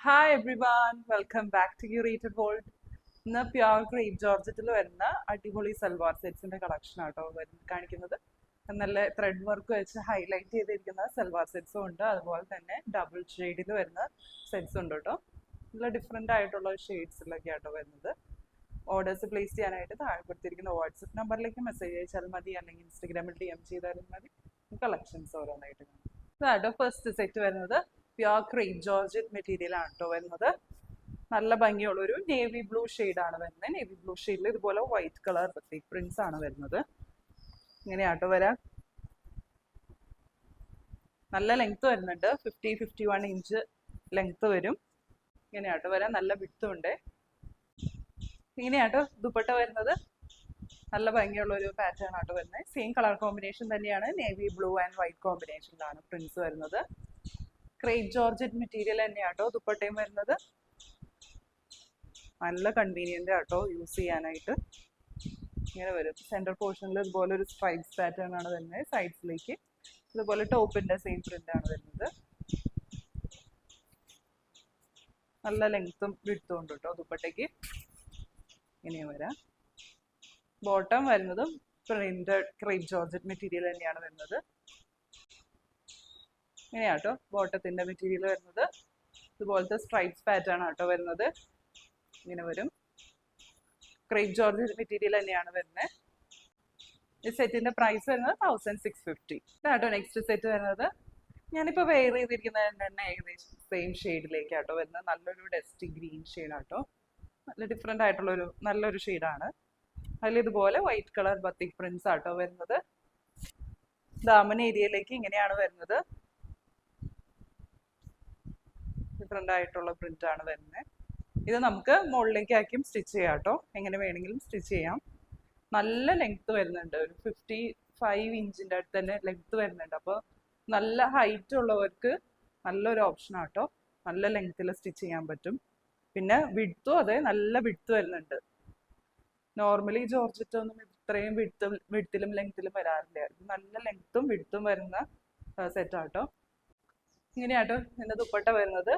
Hi everyone welcome back to curated world. ഇന്ന് pure crepe ജോർജറ്റിൽ വരുന്ന അടിപൊളി സൽവാർ സെറ്റ്സിന്റെ കളക്ഷൻ ആട്ടോ കാണിക്കുന്നത്. നല്ല ത്രെഡ് വർക്ക് വെച്ച് ഹൈലൈറ്റ് ചെയ്തിരിക്കുന്ന സൽവാർ സെറ്റ്സും ഉണ്ട്, അതുപോലെ തന്നെ ഡബിൾ ഷെയ്ഡിൽ വരുന്ന സെറ്റ്സ് ഉണ്ട് കേട്ടോ. നല്ല ഡിഫറെൻ്റ് ആയിട്ടുള്ള ഷെയ്ഡ്സിലൊക്കെ ആട്ടോ വരുന്നത്. ഓർഡേഴ്സ് പ്ലേസ് ചെയ്യാനായിട്ട് താഴെ കൊടുത്തിരിക്കുന്ന വാട്സപ്പ് നമ്പറിലേക്ക് മെസ്സേജ് അയച്ചാൽ മതി, അല്ലെങ്കിൽ ഇൻസ്റ്റഗ്രാമിൽ DM ചെയ്താലും മതി. കളക്ഷൻസ് ഓരോന്നായിട്ട് കാണാം. ഇതാട്ടോ ഫസ്റ്റ് സെറ്റ് വരുന്നത് പ്യുർ ക്രേപ്പ് ജോർജറ്റ് മെറ്റീരിയൽ ആണ് കേട്ടോ വരുന്നത്. നല്ല ഭംഗിയുള്ള ഒരു നേവി ബ്ലൂ ആണ് വരുന്നത്. നേവി ബ്ലൂ ഷെയ്ഡിൽ ഇതുപോലെ വൈറ്റ് കളർ പ്രിന്റ്സ് ആണ് വരുന്നത്. ഇങ്ങനെയാട്ടോ വരാം. നല്ല ലെങ്ത് വരുന്നുണ്ട്, 51 ഇഞ്ച് ലെങ്ത് വരും. ഇങ്ങനെയാട്ടോ വരാം. നല്ല വിഡ്ത്തും ഉണ്ട്. ഇങ്ങനെയാട്ടോ ദുപ്പട്ട വരുന്നത്. നല്ല ഭംഗിയുള്ള ഒരു പാറ്റേൺ ആട്ടോ വരുന്നത്. സെയിം കളർ കോമ്പിനേഷൻ തന്നെയാണ്, നേവി ബ്ലൂ ആൻഡ് വൈറ്റ് കോമ്പിനേഷനിലാണ് പ്രിന്റ്സ് വരുന്നത്. ക്രേപ്പ് ജോർജറ്റ് മെറ്റീരിയൽ തന്നെയാട്ടോ ദുപ്പട്ടയും വരുന്നത്. നല്ല കൺവീനിയന്റ് ആട്ടോ യൂസ് ചെയ്യാനായിട്ട്. ഇങ്ങനെ വരും. സെന്റർ പോർഷനിൽ ഇതുപോലെ ഒരു സ്ട്രൈപ്സ് പാറ്റേൺ ആണ് വരുന്നത്. സൈഡ്സിലേക്ക് ഇതുപോലെ ടോപ്പിന്റെ സെയിം പ്രിന്റ് ആണ് വരുന്നത്. നല്ല ലെങ്ത്തും വിഡ്ത്തും ഉണ്ട് കേട്ടോ ദുപ്പട്ടയ്ക്ക്. ഇങ്ങനെ വരാം. ബോട്ടം വരുന്നതും പ്രിന്റഡ് ക്രേപ്പ് ജോർജറ്റ് മെറ്റീരിയൽ തന്നെയാണ് വരുന്നത്. ഇങ്ങനെയാട്ടോ ബോട്ടത്തിന്റെ മെറ്റീരിയൽ വരുന്നത്. ഇതുപോലത്തെ സ്ട്രൈപ്സ് പാറ്റേൺ ആട്ടോ വരുന്നത്. ഇങ്ങനെ വരും. ക്രേപ്പ് ജോർജറ്റ് മെറ്റീരിയൽ തന്നെയാണ് വരുന്നത്. ഈ സെറ്റിന്റെ പ്രൈസ് വരുന്നത് 1650. ഇതാട്ടോ നെക്സ്റ്റ് സെറ്റ് വരുന്നത്. ഞാനിപ്പോൾ വെയർ ചെയ്തിരിക്കുന്നത് തന്നെ ഏകദേശം സെയിം ഷെയ്ഡിലേക്കാട്ടോ വരുന്നത്. നല്ലൊരു ഡസ്റ്റി ഗ്രീൻ ഷെയ്ഡാട്ടോ. നല്ല ഡിഫറെൻ്റ് ആയിട്ടുള്ളൊരു നല്ലൊരു ഷെയ്ഡാണ്. അതിൽ ഇതുപോലെ വൈറ്റ് കളർ ബത്തിക് പ്രിന്റ്സ് ആട്ടോ വരുന്നത്. ദാമൻ ഏരിയയിലേക്ക് ഇങ്ങനെയാണ് വരുന്നത്. ഡിഫറെൻ്റ് ആയിട്ടുള്ള പ്രിന്റ് ആണ് വരുന്നത്. ഇത് നമുക്ക് മുകളിലേക്ക് ആക്കിയും സ്റ്റിച്ച് ചെയ്യാം കേട്ടോ. എങ്ങനെ വേണമെങ്കിലും സ്റ്റിച്ച് ചെയ്യാം. നല്ല ലെങ്ത് വരുന്നുണ്ട്. ഒരു 55 ഇഞ്ചിൻ്റെ അടുത്ത് തന്നെ ലെങ്ത് വരുന്നുണ്ട്. അപ്പോൾ നല്ല ഹൈറ്റ് ഉള്ളവർക്ക് നല്ലൊരു ഓപ്ഷൻ ആട്ടോ. നല്ല ലെങ്ത്തിൽ സ്റ്റിച്ച് ചെയ്യാൻ പറ്റും. പിന്നെ വിഡ്ത്തും അതെ, നല്ല വിഡ്ത്ത് വരുന്നുണ്ട്. നോർമലി ജോർജറ്റ് ഒന്നും ഇത്രയും വിഡ്ത്തിലും ലെങ്ത്തിലും വരാറില്ല. ഇത് നല്ല ലെങ്ത്തും വിഡ്ത്തും വരുന്ന സെറ്റാട്ടോ. ഇങ്ങനെയാട്ടോ ഇതിൻ്റെ ദുപ്പട്ട വരുന്നത്.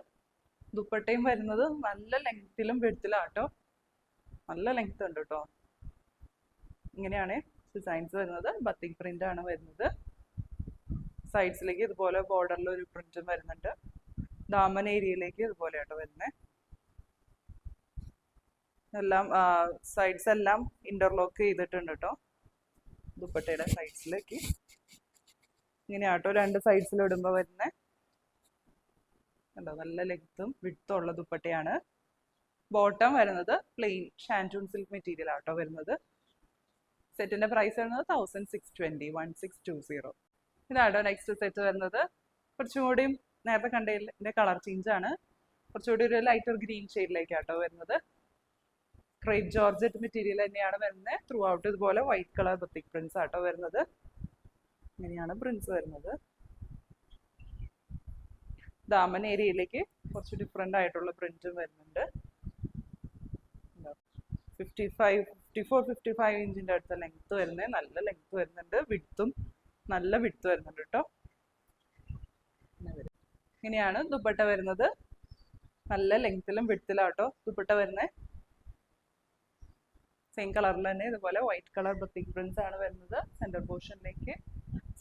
ദുപ്പട്ടയും വരുന്നത് നല്ല ലെങ്ത്തിലും വിഡ്ത്തിലാട്ടോ. നല്ല ലെങ്ത് ഉണ്ട് കേട്ടോ. ഇങ്ങനെയാണ് ഡിസൈൻസ് വരുന്നത്. ബത്തിക് പ്രിന്റ് ആണ് വരുന്നത്. സൈഡ്സിലേക്ക് ഇതുപോലെ ബോർഡറിൽ ഒരു പ്രിന്റും വരുന്നുണ്ട്. ദാമൻ ഏരിയയിലേക്ക് ഇതുപോലെ ആട്ടോ വരുന്നത്. എല്ലാം സൈഡ്സ് എല്ലാം ഇന്റർലോക്ക് ചെയ്തിട്ടുണ്ട് കേട്ടോ. ദുപ്പട്ടയുടെ സൈഡ്സിലേക്ക് ഇങ്ങനെയാട്ടോ രണ്ട് സൈഡ്സിൽ ഇടുമ്പോൾ വരുന്നത്. കണ്ടോ, നല്ല ലെങ്ത്തും വിഡ്ത്തും ഉള്ള ദുപ്പട്ടയാണ്. ബോട്ടം വരുന്നത് പ്ലെയിൻ ഷാൻറ്റൂൺ സിൽക്ക് മെറ്റീരിയൽ ആട്ടോ വരുന്നത്. സെറ്റിന്റെ പ്രൈസ് വരുന്നത് 1620. ഇതാട്ടോ നെക്സ്റ്റ് സെറ്റ് വരുന്നത്. കുറച്ചും കൂടിയും നേരത്തെ കണ്ടതിന്റെ കളർ ചേഞ്ച് ആണ്. കുറച്ചുകൂടി ഒരു ലൈറ്റർ ഗ്രീൻ ഷെയ്ഡിലേക്കാട്ടോ വരുന്നത്. ക്രേപ്പ് ജോർജറ്റ് മെറ്റീരിയൽ തന്നെയാണ് വരുന്നത്. ത്രൂ ഔട്ട് ഇതുപോലെ വൈറ്റ് കളർ ബത്തിക് പ്രിന്റ്സ് ആട്ടോ വരുന്നത്. ഇങ്ങനെയാണ് പ്രിന്റ്സ് വരുന്നത്. ദാമൻ ഏരിയയിലേക്ക് കുറച്ച് ഡിഫറെൻ്റ് ആയിട്ടുള്ള പ്രിന്റും വരുന്നുണ്ട്. 54-55 ഇഞ്ചിൻ്റെ അടുത്ത ലെങ്ത്ത് വരുന്നത്. നല്ല ലെങ്ത്ത് വരുന്നുണ്ട്. വിഡ്ത്തും നല്ല വിഡ്ത്ത് വരുന്നുണ്ട് കേട്ടോ. ഇങ്ങനെയാണ് ദുപ്പട്ട വരുന്നത്. നല്ല ലെങ്ത്തിലും വിഡ്ത്തിലാട്ടോ ദുപ്പട്ട വരുന്നത്. സെയിം കളറിൽ തന്നെ ഇതുപോലെ വൈറ്റ് കളർ ബത്തിക് പ്രിന്റ്സ് ആണ് വരുന്നത്. സെന്റർ പോർഷനിലേക്ക്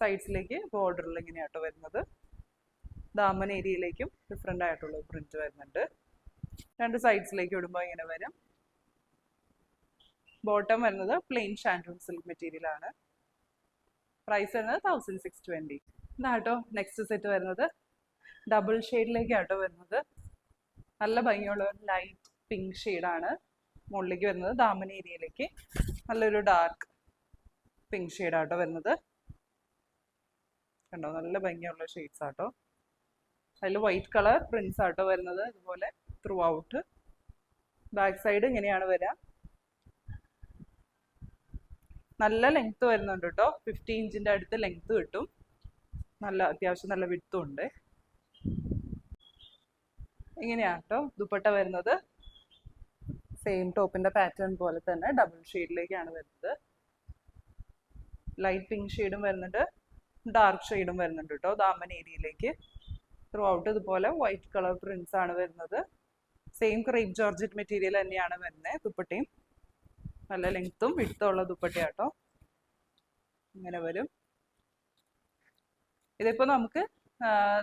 സൈഡ്സിലേക്ക് ബോർഡറിൽ ഇങ്ങനെയാട്ടോ വരുന്നത്. ദാമൻ ഏരിയയിലേക്കും ഡിഫറെൻ്റ് ആയിട്ടുള്ള പ്രിന്റ് വരുന്നുണ്ട്. രണ്ട് സൈഡ്സിലേക്ക് ഇടുമ്പോൾ ഇങ്ങനെ വരും. ബോട്ടം വരുന്നത് പ്ലെയിൻ ഷാൻറ്റൂൺ സിൽക്ക് മെറ്റീരിയൽ ആണ്. പ്രൈസ് വരുന്നത് 1620. ഇതാട്ടോ നെക്സ്റ്റ് സെറ്റ് വരുന്നത്. ഡബിൾ ഷെയ്ഡിലേക്കാട്ടോ വരുന്നത്. നല്ല ഭംഗിയുള്ള ഒരു ലൈറ്റ് പിങ്ക് ഷെയ്ഡാണ് മുകളിലേക്ക് വരുന്നത്. ദാമൻ ഏരിയയിലേക്ക് നല്ലൊരു ഡാർക്ക് പിങ്ക് ഷെയ്ഡാട്ടോ വരുന്നത്. കണ്ടോ, നല്ല ഭംഗിയുള്ള ഷെയ്ഡ്സ് ആട്ടോ. അതിൽ വൈറ്റ് കളർ പ്രിന്റ്സ് ആട്ടോ വരുന്നത്. ഇതുപോലെ ത്രൂ ഔട്ട്. ബാക്ക് സൈഡ് ഇങ്ങനെയാണ് വരിക. നല്ല ലെങ്ത് വരുന്നുണ്ട് കേട്ടോ. 50 ഇഞ്ചിൻ്റെ അടുത്ത് ലെങ്ത് കിട്ടും. നല്ല അത്യാവശ്യം നല്ല വിഡ്ത്തും ഉണ്ട്. ഇങ്ങനെയാട്ടോ ദുപ്പട്ട വരുന്നത്. സെയിം ടോപ്പിന്റെ പാറ്റേൺ പോലെ തന്നെ ഡബിൾ ഷെയ്ഡിലേക്കാണ് വരുന്നത്. ലൈറ്റ് പിങ്ക് ഷെയ്ഡും വരുന്നുണ്ട്, ഡാർക്ക് ഷെയ്ഡും വരുന്നുണ്ട് കേട്ടോ ദാമൻ ഏരിയയിലേക്ക്. ത്രൂ ഔട്ട് ഇതുപോലെ വൈറ്റ് കളർ പ്രിന്റ്സ് ആണ് വരുന്നത്. സെയിം ക്രേപ്പ് ജോർജറ്റ് മെറ്റീരിയൽ തന്നെയാണ് വരുന്നത്. ദുപ്പട്ടയും നല്ല ലെങ്ത്തും വിഡ്ത്തും ഉള്ള ദുപ്പട്ടയാട്ടോ. ഇങ്ങനെ വരും. ഇതിപ്പോൾ നമുക്ക്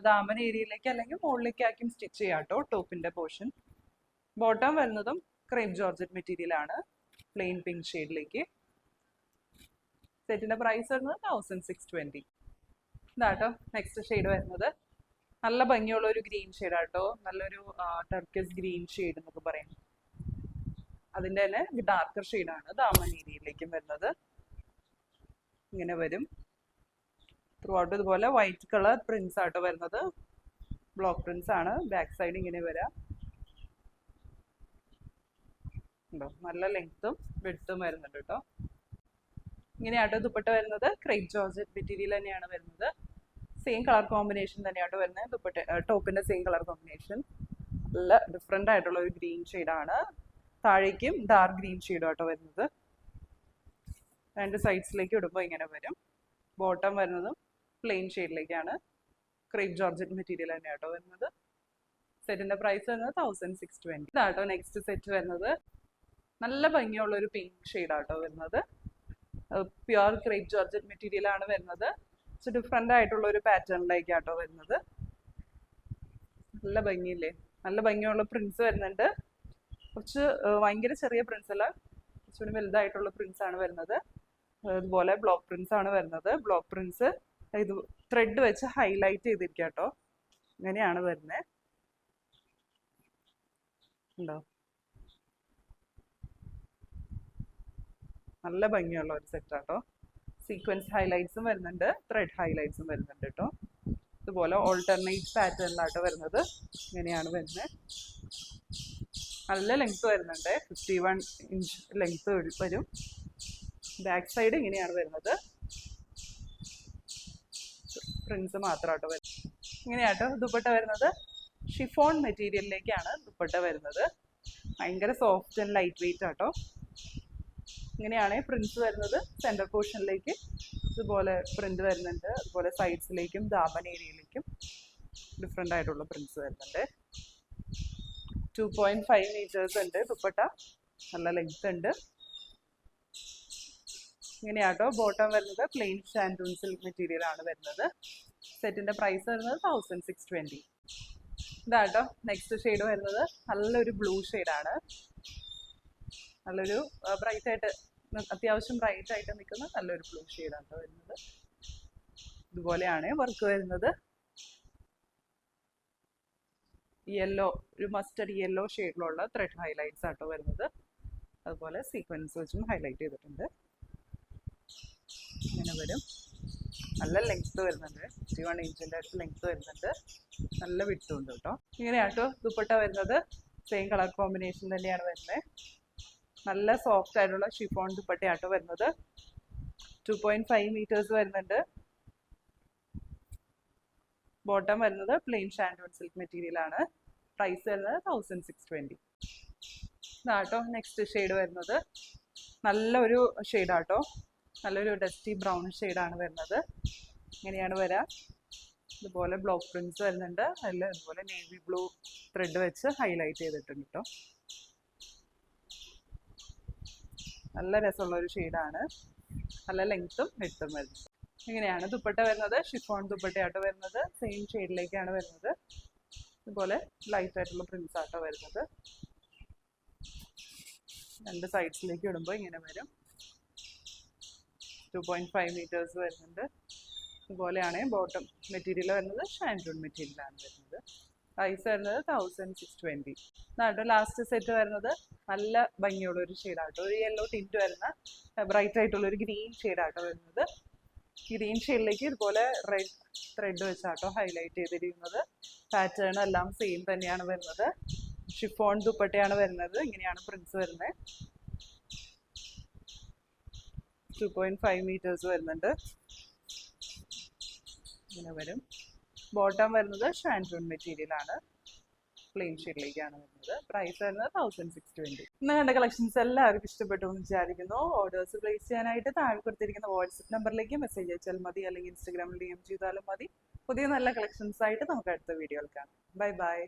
ദാമൻ ഏരിയയിലേക്ക് അല്ലെങ്കിൽ മുകളിലേക്ക് ആക്കി സ്റ്റിച്ച് ചെയ്യാം കേട്ടോ. ടോപ്പിന്റെ പോർഷൻ. ബോട്ടം വരുന്നതും ക്രേപ്പ് ജോർജറ്റ് മെറ്റീരിയൽ ആണ്, പ്ലെയിൻ പിങ്ക് ഷെയ്ഡിലേക്ക്. സെറ്റിന്റെ പ്രൈസ് വരുന്നത് 1620. ഇതാട്ടോ നെക്സ്റ്റ് ഷെയ്ഡ് വരുന്നത്. നല്ല ഭംഗിയുള്ള ഒരു ഗ്രീൻ ഷെയ്ഡ് ആട്ടോ. നല്ലൊരു ടർക്കിസ് ഗ്രീൻ ഷെയ്ഡ് എന്നൊക്കെ പറയും. അതിന്റെ തന്നെ ഡാർക്കർ ഷെയ്ഡാണ് ദാമൻ ഏരിയയിലേക്കും വരുന്നത്. ഇങ്ങനെ വരും. ത്രൂ ഔട്ട് ഇതുപോലെ വൈറ്റ് കളർ പ്രിന്റ്സ് ആട്ടോ വരുന്നത്. ബ്ലോക്ക് പ്രിന്റ്സ് ആണ്. ബാക്ക് സൈഡ് ഇങ്ങനെ വരാം. ഉണ്ടോ, നല്ല ലെങ്ത്തും വിഡ്ത്തും വരുന്നുണ്ട് കേട്ടോ. ഇങ്ങനെയാട്ടോ ദുപ്പട്ട വരുന്നത്. ക്രേപ്പ് ജോർജറ്റ് മെറ്റീരിയൽ തന്നെയാണ് വരുന്നത്. സെയിം കളർ കോമ്പിനേഷൻ തന്നെയാട്ടോ വരുന്നത്. ദുപ്പട്ട ടോപ്പിന്റെ സെയിം കളർ കോമ്പിനേഷൻ. നല്ല ഡിഫറെന്റ് ആയിട്ടുള്ള ഒരു ഗ്രീൻ ഷെയ്ഡാണ്. താഴേക്കും ഡാർക്ക് ഗ്രീൻ ഷെയ്ഡും ആട്ടോ വരുന്നത്. രണ്ട് സൈഡ്സിലേക്ക് ഇടുമ്പോൾ ഇങ്ങനെ വരും. ബോട്ടം വരുന്നതും പ്ലെയിൻ ഷെയ്ഡിലേക്കാണ്. ക്രേപ്പ് ജോർജറ്റ് മെറ്റീരിയൽ തന്നെയാട്ടോ വരുന്നത്. സെറ്റിന്റെ പ്രൈസ് വരുന്നത് 1620. ഇതാട്ടോ നെക്സ്റ്റ് സെറ്റ് വരുന്നത്. നല്ല ഭംഗിയുള്ള ഒരു പിങ്ക് ഷെയ്ഡാട്ടോ വരുന്നത്. പ്യുവർ ക്രേപ്പ് ജോർജറ്റ് മെറ്റീരിയൽ ആണ് വരുന്നത്. ഡിഫറെന്റ് ആയിട്ടുള്ള ഒരു പാറ്റേണിലേക്കാട്ടോ വരുന്നത്. നല്ല ഭംഗിയില്ലേ, നല്ല ഭംഗിയുള്ള പ്രിന്റ്സ് വരുന്നുണ്ട്. കുറച്ച് ഭയങ്കര ചെറിയ പ്രിന്റ്സ് അല്ല, കുറച്ചുകൂടി വലുതായിട്ടുള്ള പ്രിന്റ്സ് ആണ് വരുന്നത്. അതുപോലെ ബ്ലോക്ക് പ്രിന്റ്സ് ആണ് വരുന്നത്. ബ്ലോക്ക് പ്രിന്റ്സ് ഇത് ത്രെഡ് വെച്ച് ഹൈലൈറ്റ് ചെയ്തിരിക്കുക കേട്ടോ. ഇങ്ങനെയാണ് വരുന്നത്. ഉണ്ടോ, നല്ല ഭംഗിയുള്ള ഒരു സെറ്റ് ആട്ടോ. സീക്വൻസ് ഹൈലൈറ്റ്സും വരുന്നുണ്ട്, ത്രെഡ് ഹൈലൈറ്റ്സും വരുന്നുണ്ട് കേട്ടോ. ഇതുപോലെ ഓൾട്ടർനേറ്റ് പാറ്റേണിലാട്ടോ വരുന്നത്. ഇങ്ങനെയാണ് വരുന്നത്. നല്ല ലെങ്ത് വരുന്നുണ്ട്. 51 ഇഞ്ച് ലെങ്ത് വരും. ബാക്ക് സൈഡ് ഇങ്ങനെയാണ് വരുന്നത്. പ്രിന്റ്സ് മാത്രമാട്ടോ വരുന്നത്. ഇങ്ങനെയാട്ടോ ദുപ്പട്ട വരുന്നത്. ഷിഫോൺ മെറ്റീരിയലിലേക്കാണ് ദുപ്പട്ട വരുന്നത്. ഭയങ്കര സോഫ്റ്റ് ആൻഡ് ലൈറ്റ് വെയിറ്റ് ആട്ടോ. ഇങ്ങനെയാണ് പ്രിന്റ്സ് വരുന്നത്. സെന്റർ പോർഷനിലേക്ക് ഇതുപോലെ പ്രിന്റ് വരുന്നുണ്ട്. അതുപോലെ സൈഡ്സിലേക്കും ദാമൻ ഏരിയയിലേക്കും ഡിഫറെന്റ് ആയിട്ടുള്ള പ്രിന്റ്സ് വരുന്നുണ്ട്. 2.5 മീറ്റേഴ്സ് ഉണ്ട് ദുപ്പട്ട. നല്ല ലെങ്ത് ഉണ്ട്. ഇങ്ങനെയാട്ടോ ബോട്ടം വരുന്നത്. പ്ലെയിൻ ഷാൻഡൂൺ സിൽക്ക് മെറ്റീരിയൽ ആണ് വരുന്നത്. സെറ്റിന്റെ പ്രൈസ് വരുന്നത് 1620. ഇതാട്ടോ നെക്സ്റ്റ് ഷെയ്ഡ് വരുന്നത്. നല്ലൊരു ബ്ലൂ ഷെയ്ഡാണ്. നല്ലൊരു ബ്രൈറ്റ് ആയിട്ട്, അത്യാവശ്യം ബ്രൈറ്റ് ആയിട്ട് നിൽക്കുന്ന നല്ലൊരു ബ്ലൂ ഷെയ്ഡാണ് വരുന്നത്. ഇതുപോലെയാണ് വർക്ക് വരുന്നത്. യെല്ലോ, ഒരു മസ്റ്റർഡ് യെല്ലോ ഷെയ്ഡിലുള്ള ത്രെഡ് ഹൈലൈറ്റ്സ് ആട്ടോ വരുന്നത്. അതുപോലെ സീക്വൻസ് വെച്ചും ഹൈലൈറ്റ് ചെയ്തിട്ടുണ്ട്. ഇങ്ങനെ വരും. നല്ല ലെങ്ത് വരുന്നുണ്ട്. 51 ഇഞ്ചിൻ്റെ അടുത്ത് ലെങ്ത് വരുന്നുണ്ട്. നല്ല വിഡ്ത്തും ഉണ്ട് കേട്ടോ. ഇങ്ങനെയാട്ടോ ദുപ്പട്ട വരുന്നത്. സെയിം കളർ കോമ്പിനേഷൻ തന്നെയാണ് വരുന്നത്. നല്ല സോഫ്റ്റ് ആയിട്ടുള്ള ഷിഫോൺ ദുപ്പട്ടയാട്ടോ വരുന്നത്. 2.5 മീറ്റേഴ്സ് വരുന്നുണ്ട്. ബോട്ടം വരുന്നത് പ്ലെയിൻ ഷാൻഡോൺ സിൽക്ക് മെറ്റീരിയൽ ആണ്. പ്രൈസ് വരുന്നത് 1620. ഇതാട്ടോ നെക്സ്റ്റ് ഷെയ്ഡ് വരുന്നത്. നല്ലൊരു ഷെയ്ഡാട്ടോ. നല്ലൊരു ഡസ്റ്റി ബ്രൗൺ ഷെയ്ഡാണ് വരുന്നത്. ഇങ്ങനെയാണ് വരിക. ഇതുപോലെ ബ്ലോക്ക് പ്രിന്റ്സ് വരുന്നുണ്ട്. അതിൽ ഇതുപോലെ നേവി ബ്ലൂ ത്രെഡ് വെച്ച് ഹൈലൈറ്റ് ചെയ്തിട്ടുണ്ട് കേട്ടോ. നല്ല രസമുള്ള ഒരു ഷെയ്ഡാണ്. നല്ല ലെങ്ത്തും വിഡ്ത്തും വരുന്നത്. ഇങ്ങനെയാണ് ദുപ്പട്ട വരുന്നത്. ഷിഫോൺ ദുപ്പട്ടയാട്ടോ വരുന്നത്. സെയിം ഷെയ്ഡിലേക്കാണ് വരുന്നത്. ഇതുപോലെ ലൈറ്റ് ആയിട്ടുള്ള പ്രിന്റ്സ് ആട്ടോ വരുന്നത്. രണ്ട് സൈഡ്സിലേക്ക് ഇടുമ്പോൾ ഇങ്ങനെ വരും. 2.5 മീറ്റേഴ്സ് വരുന്നുണ്ട്. ഇതുപോലെയാണ് ബോട്ടം മെറ്റീരിയൽ വരുന്നത്. ഷാൻഡൂൺ മെറ്റീരിയലാണ് വരുന്നത്. പ്രൈസ് വരുന്നത് 1620. ഇതാട്ടോ ലാസ്റ്റ് സെറ്റ് വരുന്നത്. നല്ല ഭംഗിയുള്ള ഒരു ഷെയ്ഡാട്ടോ. ഒരു യെല്ലോ ടിൻറ്റ് വരുന്ന ബ്രൈറ്റ് ആയിട്ടുള്ള ഒരു ഗ്രീൻ ഷെയ്ഡാട്ടോ വരുന്നത്. ഗ്രീൻ ഷെയ്ഡിലേക്ക് ഇതുപോലെ റെഡ് ത്രെഡ് വെച്ചാട്ടോ ഹൈലൈറ്റ് ചെയ്തിരിക്കുന്നത്. പാറ്റേൺ എല്ലാം സെയിം തന്നെയാണ് വരുന്നത്. ഷിഫോൺ ദുപ്പട്ടയാണ് വരുന്നത്. ഇങ്ങനെയാണ് പ്രിന്റ്സ് വരുന്നത്. 2.5 മീറ്റേഴ്സ് വരുന്നുണ്ട്. ഇങ്ങനെ വരും. ബോട്ടം വരുന്നത് ഷാൻഡൂൺ മെറ്റീരിയൽ ആണ്. പ്ലെയിൻ ഷെയ്ഡിലേക്കാണ് വരുന്നത്. പ്രൈസ് വരുന്നത് 1620. ഇന്ന് കണ്ട കളക്ഷൻസ് എല്ലാവർക്കും ഇഷ്ടപ്പെട്ടു എന്ന് വിചാരിക്കുന്നു. ഓർഡേഴ്സ് പ്ലേസ് ചെയ്യാനായിട്ട് താഴെ കൊടുത്തിരിക്കുന്ന വാട്സപ്പ് നമ്പറിലേക്ക് മെസ്സേജ് അയച്ചാൽ മതി, അല്ലെങ്കിൽ ഇൻസ്റ്റാഗ്രാമിൽ DM ചെയ്താലും മതി. പുതിയ നല്ല കളക്ഷൻസ് ആയിട്ട് നമുക്ക് അടുത്ത വീഡിയോയിൽ കാണാം. Bye bye.